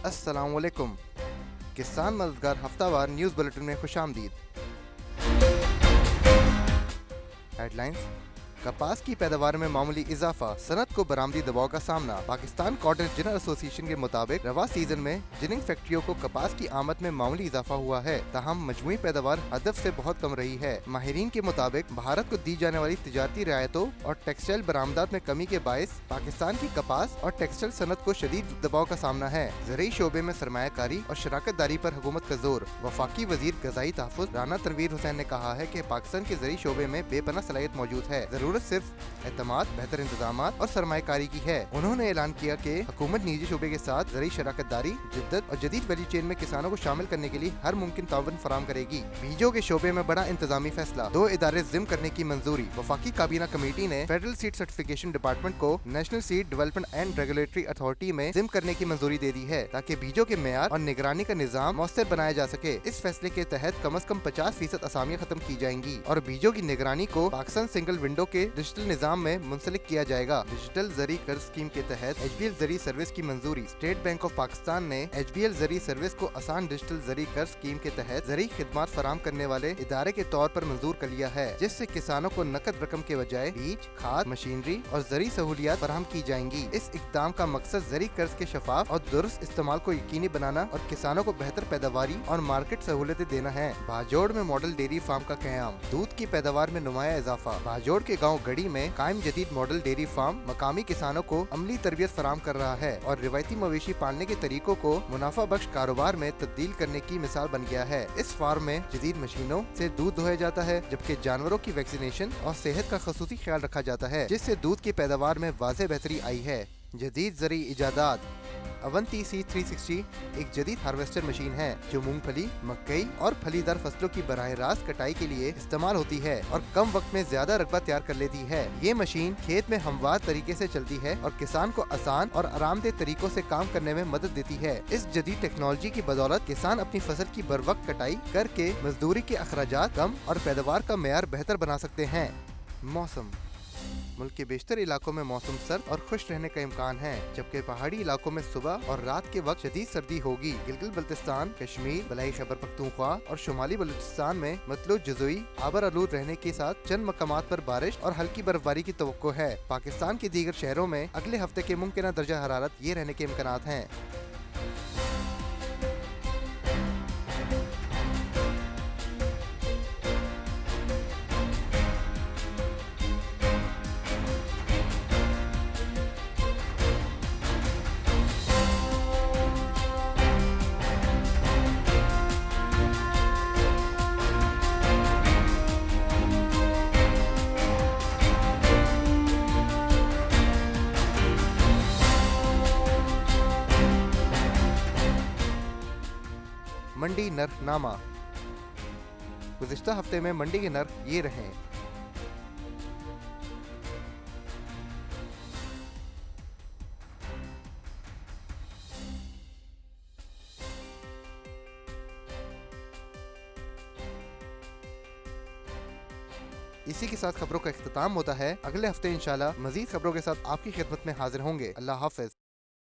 السلام علیکم۔ کسان مددگار ہفتہ وار نیوز بلیٹن میں خوش آمدید۔ ہیڈ لائنز: کپاس کی پیداوار میں معمولی اضافہ، صنعت کو برآمدی دباؤ کا سامنا۔ پاکستان کاٹن جنر ایسوسی ایشن کے مطابق رواں سیزن میں جننگ فیکٹریوں کو کپاس کی آمد میں معمولی اضافہ ہوا ہے، تاہم مجموعی پیداوار ہدف سے بہت کم رہی ہے۔ ماہرین کے مطابق بھارت کو دی جانے والی تجارتی رعایتوں اور ٹیکسٹائل برآمدات میں کمی کے باعث پاکستان کی کپاس اور ٹیکسٹائل صنعت کو شدید دباؤ کا سامنا ہے۔ زرعی شعبے میں سرمایہ کاری اور شراکت داری پر حکومت کا زور۔ وفاقی وزیر غذائی تحفظ رانا تنویر حسین نے کہا ہے کہ پاکستان کے زرعی شعبے میں بے پناہ صلاحیت موجود ہے، ضرورت صرف اعتماد، بہتر انتظامات اور سرمایہ کاری کی ہے۔ انہوں نے اعلان کیا کہ حکومت نجی شعبے کے ساتھ زرعی شراکت داری، جدت اور جدید ویلیو چین میں کسانوں کو شامل کرنے کے لیے ہر ممکن تعاون فراہم کرے گی۔ بیجوں کے شعبے میں بڑا انتظامی فیصلہ، 2 ادارے ضم کرنے کی منظوری۔ وفاقی کابینہ کمیٹی نے فیڈرل سیڈ سرٹیفکیشن ڈپارٹمنٹ کو national seed development and regulatory authority میں ضم کرنے کی منظوری دے دی ہے، تاکہ بیجوں کے معیار اور نگرانی کا نظام مؤثر بنایا جا سکے۔ اس فیصلے کے تحت کم از کم 50% اسامیاں ختم کی جائیں گی اور بیجوں کی نگرانی کو پاکستان سنگل ونڈو کے ڈیجیٹل نظام میں منسلک کیا جائے گا۔ ڈیجیٹل زرعی قرض اسکیم کے تحت ایچ بی ایل زرعی سروس کی منظوری۔ اسٹیٹ بینک آف پاکستان نے ایچ بی ایل زرعی سروس کو آسان ڈیجیٹل زرعی قرض اسکیم کے تحت زرعی خدمات فراہم کرنے والے ادارے کے طور پر منظور کر لیا ہے، جس سے کسانوں کو نقد رقم کے بجائے بیج، کھاد، مشینری اور زرعی سہولیات فراہم کی جائیں گی۔ اس اقدام کا مقصد زرعی قرض کے شفاف اور درست استعمال کو یقینی بنانا اور کسانوں کو بہتر پیداواری اور مارکیٹ سہولتیں دینا ہے۔ بھاجوڑ میں ماڈل ڈیری فارم کا قیام۔ دودھ کی پیداوار میں نمایاں اضافہ۔ بھاجوڑ کے گاؤں گڑی میں قائم جدید ماڈل ڈیری فارم مقامی کسانوں کو عملی تربیت فراہم کر رہا ہے اور روایتی مویشی پالنے کے طریقوں کو منافع بخش کاروبار میں تبدیل کرنے کی مثال بن گیا ہے۔ اس فارم میں جدید مشینوں سے دودھ دہایا جاتا ہے، جبکہ جانوروں کی ویکسینیشن اور صحت کا خصوصی خیال رکھا جاتا ہے، جس سے دودھ کی پیداوار میں واضح بہتری آئی ہے۔ جدید زرعی ایجادات۔ اونتی سی 360 ایک جدید ہارویسٹر مشین ہے جو مونگ پھلی، مکئی اور پھلی دار فصلوں کی براہ راست کٹائی کے لیے استعمال ہوتی ہے اور کم وقت میں زیادہ رقبہ تیار کر لیتی ہے۔ یہ مشین کھیت میں ہموار طریقے سے چلتی ہے اور کسان کو آسان اور آرام دہ طریقوں سے کام کرنے میں مدد دیتی ہے۔ اس جدید ٹیکنالوجی کی بدولت کسان اپنی فصل کی بروقت کٹائی کر کے مزدوری کے اخراجات کم اور پیداوار کا معیار بہتر بنا سکتے ہیں۔ موسم۔ ملک کے بیشتر علاقوں میں موسم سرد اور خشک رہنے کا امکان ہے، جبکہ پہاڑی علاقوں میں صبح اور رات کے وقت شدید سردی ہوگی۔ گلگت بلتستان، کشمیر، بلائی خیبر پختونخوا اور شمالی بلوچستان میں مطلوع جزوی آبر آلود رہنے کے ساتھ چند مقامات پر بارش اور ہلکی برف باری کی توقع ہے۔ پاکستان کے دیگر شہروں میں اگلے ہفتے کے ممکنہ درجہ حرارت یہ رہنے کے امکانات ہیں۔ منڈی نرخ نامہ۔ گزشتہ ہفتے میں منڈی کے نرخ یہ رہیں۔ اسی کے ساتھ خبروں کا اختتام ہوتا ہے۔ اگلے ہفتے انشاءاللہ مزید خبروں کے ساتھ آپ کی خدمت میں حاضر ہوں گے۔ اللہ حافظ۔